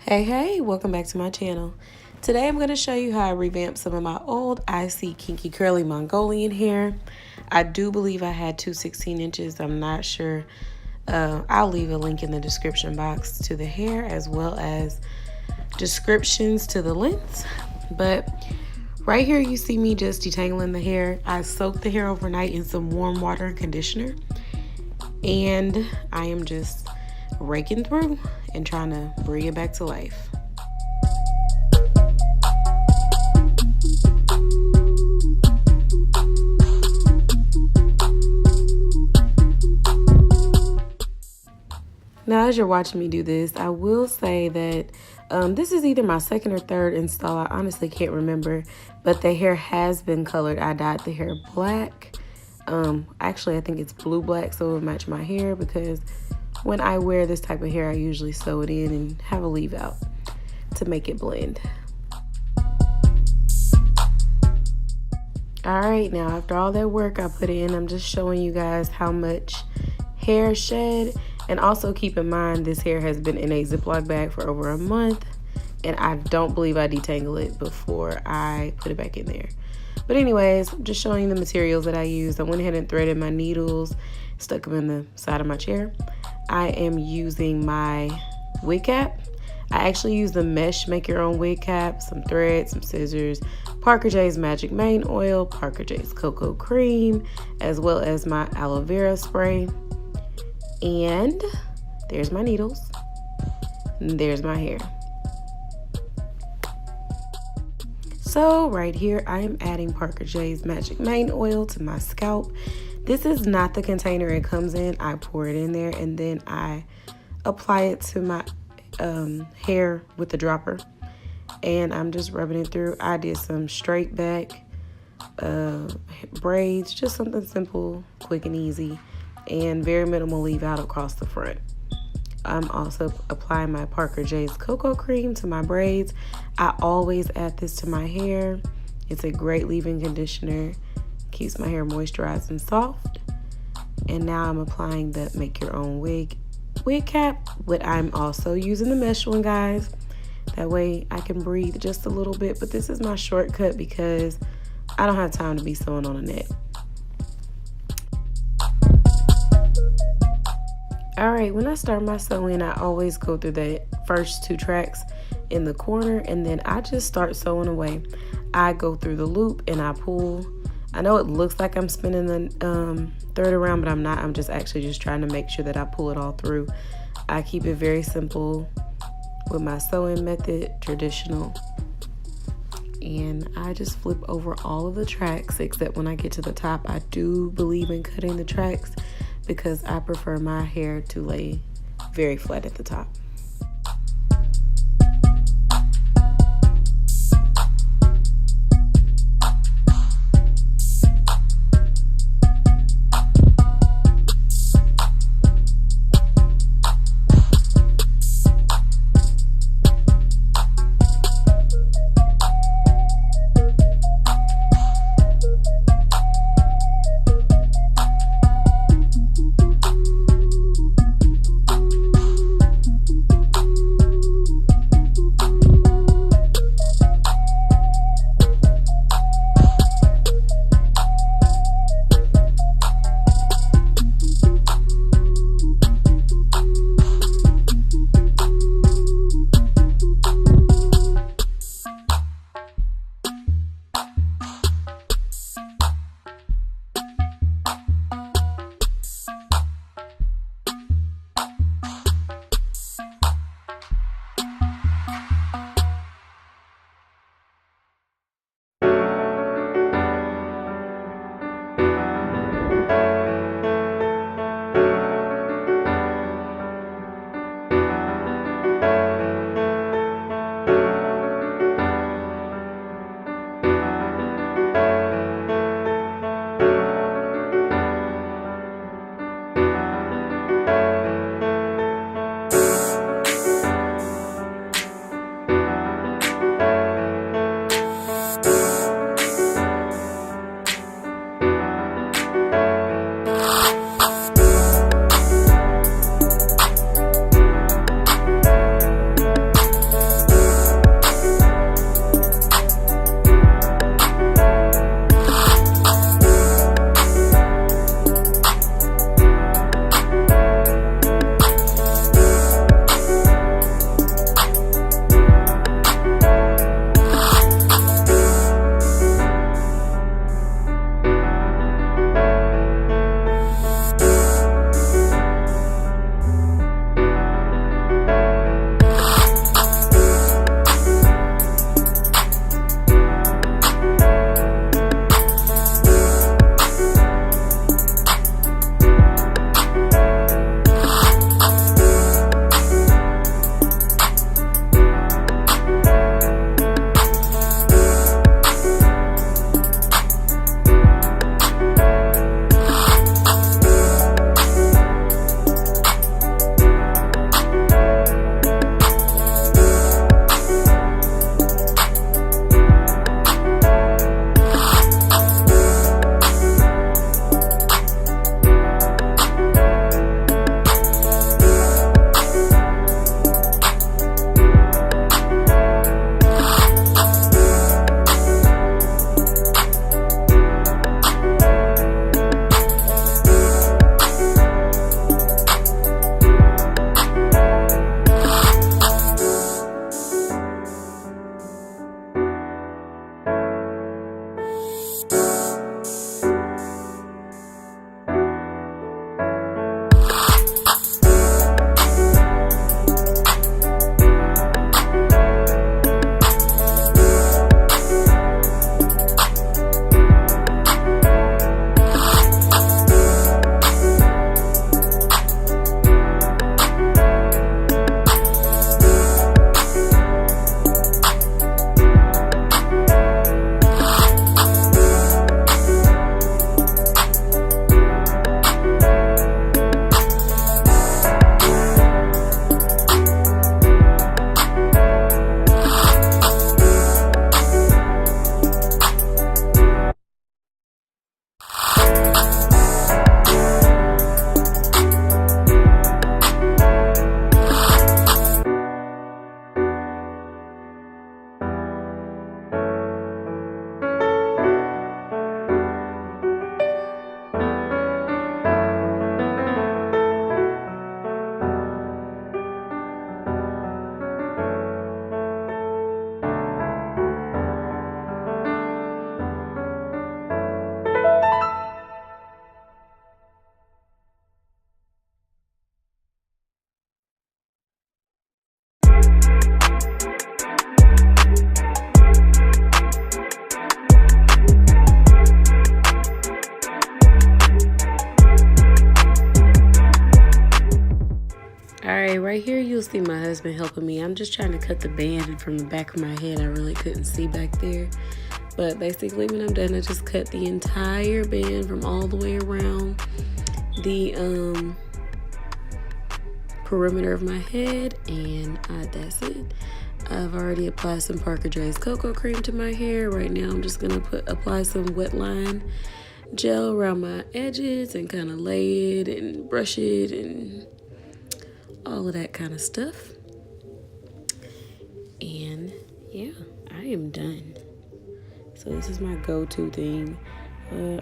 Hey, welcome back to my channel. Today I'm going to show you how I revamped some of my old ISEE Kinky Curly Mongolian hair. I do believe I had two 16 inches. I'm not sure. I'll leave a link in the description box to the hair as well as descriptions to the lengths. But right here you see me just detangling the hair. I soaked the hair overnight in some warm water and conditioner. And I am just raking through and trying to bring it back to life. Now, as you're watching me do this, I will say that this is either my second or third install. I honestly can't remember, but the hair has been colored. I dyed the hair black. Actually, I think it's blue black, so it will match my hair, because when I wear this type of hair, I usually sew it in and have a leave out to make it blend. All right, now after all that work I put in, I'm just showing you guys how much hair shed. And also keep in mind, this hair has been in a Ziploc bag for over a month, and I don't believe I detangle it before I put it back in there. But anyways, I'm just showing you the materials that I used. I went ahead and threaded my needles, stuck them in the side of my chair. I am using my wig cap. I actually use the mesh make your own wig cap, some thread, some scissors, Parker J's Magic Mane Oil, Parker J's Coco Cream, as well as my aloe vera spray. And there's my needles, and there's my hair. So right here, I am adding Parker J's Magic Mane Oil to my scalp. This is not the container it comes in. I pour it in there, and then I apply it to my hair with the dropper. And I'm just rubbing it through. I did some straight back braids, just something simple, quick and easy, and very minimal leave out across the front. I'm also applying my Parker J's Coco Cream to my braids. I always add this to my hair. It's a great leave-in conditioner. Keeps my hair moisturized and soft. And now I'm applying the make your own wig cap, but I'm also using the mesh one, guys. That way I can breathe just a little bit, but this is my shortcut because I don't have time to be sewing on a net. All right, when I start my sewing, I always go through the first two tracks in the corner, and then I just start sewing away. I go through the loop and I pull. I know it looks like I'm spinning the thread around, but I'm not. I'm just actually just trying to make sure that I pull it all through. I keep it very simple with my sewing method, traditional. And I just flip over all of the tracks, except when I get to the top. I do believe in cutting the tracks because I prefer my hair to lay very flat at the top. Alright, right here you'll see my husband helping me. I'm just trying to cut the band from the back of my head. I really couldn't see back there. But basically when I'm done, I just cut the entire band from all the way around the perimeter of my head, and that's it. I've already applied some Parker Dre's Coco cream to my hair. Right now I'm just going to apply some wet line gel around my edges and kind of lay it and brush it and all of that kind of stuff. And yeah, I am done. So this is my go-to thing.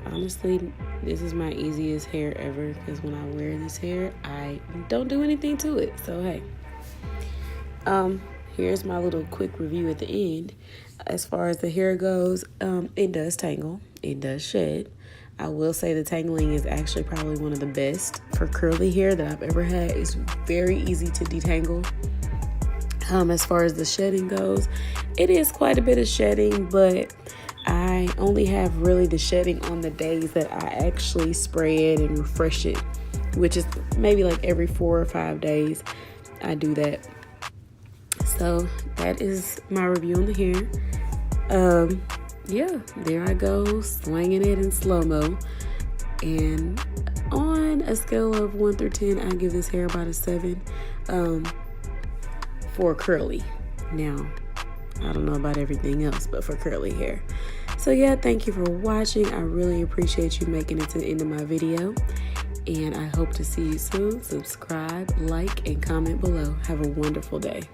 Honestly, this is my easiest hair ever because when I wear this hair, I don't do anything to it. So hey, here's my little quick review at the end. As far as the hair goes, it does tangle, it does shed. I will say the tangling is actually probably one of the best for curly hair that I've ever had. It's very easy to detangle. As far as the shedding goes, it is quite a bit of shedding, but I only have really the shedding on the days that I actually spray it and refresh it, which is maybe like every 4 or 5 days I do that. So that is my review on the hair. Yeah, there I go, slanging it in slow-mo. And on a scale of 1 through 10, I give this hair about a 7 for curly. Now, I don't know about everything else, but for curly hair. So yeah, thank you for watching. I really appreciate you making it to the end of my video. And I hope to see you soon. Subscribe, like, and comment below. Have a wonderful day.